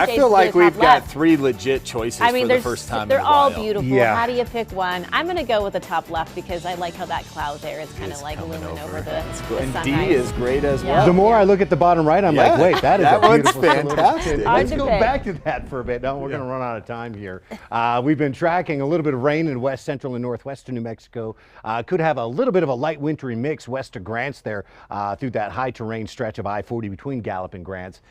I shades feel do like you have we've got left? 3 legit choices I mean, for the first time they're in a all while. beautiful. Yeah. How do you pick one? I'm going to go with the top left because I like how that cloud there is kind of It's like coming looming over the And sunrise. D is great as Yeah. well. The more I look at the bottom right, I'm like, Yeah, wait, that is that a one's beautiful silhouette. fantastic. Hard Let's to go pick. back to that for a bit. No, we're going to run out of time here. We've been tracking a little bit of rain in west central and northwestern New Mexico. Could have a little bit of a light wintry mix west of Grants there through that high terrain stretch of I-40 between Gallup and Grants.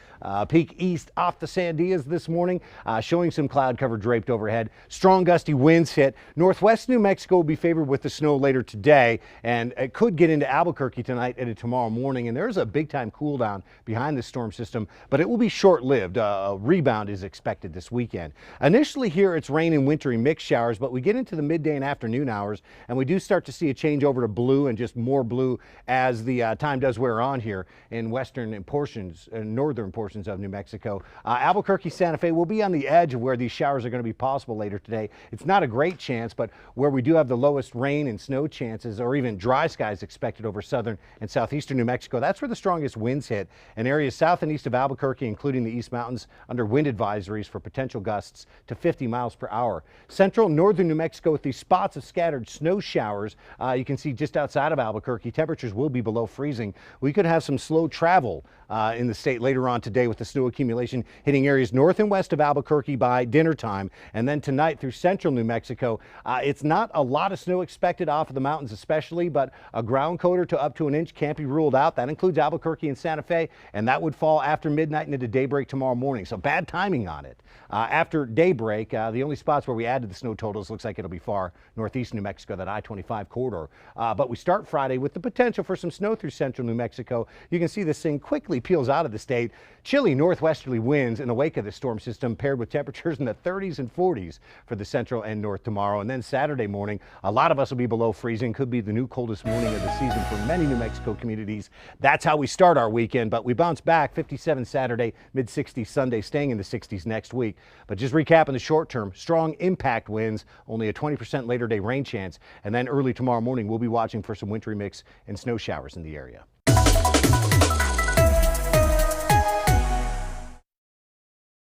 Peak east off the Sandias this morning, showing some cloud cover draped overhead. Strong gusty winds hit. Northwest New Mexico will be favored with the snow later today, and it could get into Albuquerque tonight and tomorrow morning. And there's a big time cool down behind the storm system, but it will be short lived. A rebound is expected this weekend. Initially here it's rain and wintry mixed showers, but we get into the midday and afternoon hours, and we do start to see a change over to blue and just more blue as the time does wear on here in western portions and northern portions of New Mexico. Albuquerque, Santa Fe will be on the edge of where these showers are going to be possible later today. It's not a great chance, but where we do have the lowest rain and snow chances, or even dry skies expected over southern and southeastern New Mexico, that's where the strongest winds hit. And areas south and east of Albuquerque, including the East Mountains, under wind advisories for potential gusts to 50 miles per hour. Central northern New Mexico with these spots of scattered snow showers. You can see just outside of Albuquerque, temperatures will be below freezing. We could have some slow travel in the state later on today with the snow accumulation hitting areas north and west of Albuquerque by dinner time. And then tonight through central New Mexico, it's not a lot of snow expected off of the mountains especially, but a ground coater to up to an inch can't be ruled out. That includes Albuquerque and Santa Fe, and that would fall after midnight and into daybreak tomorrow morning. So bad timing on it. After daybreak, the only spots where we add to the snow totals looks like it'll be far northeast New Mexico, that I-25 corridor. But we start Friday with the potential for some snow through central New Mexico. You can see this thing quickly peels out of the state. Chilly northwesterly winds in the wake of the storm system, paired with temperatures in the 30s and 40s for the central and north tomorrow. And then Saturday morning, a lot of us will be below freezing. Could be the new coldest morning of the season for many New Mexico communities. That's how we start our weekend, but we bounce back. 57 Saturday, mid-60s Sunday, staying in the 60s next week. But just recapping the short term, strong impact winds, only a 20% later day rain chance, and then early tomorrow morning we'll be watching for some wintry mix and snow showers in the area.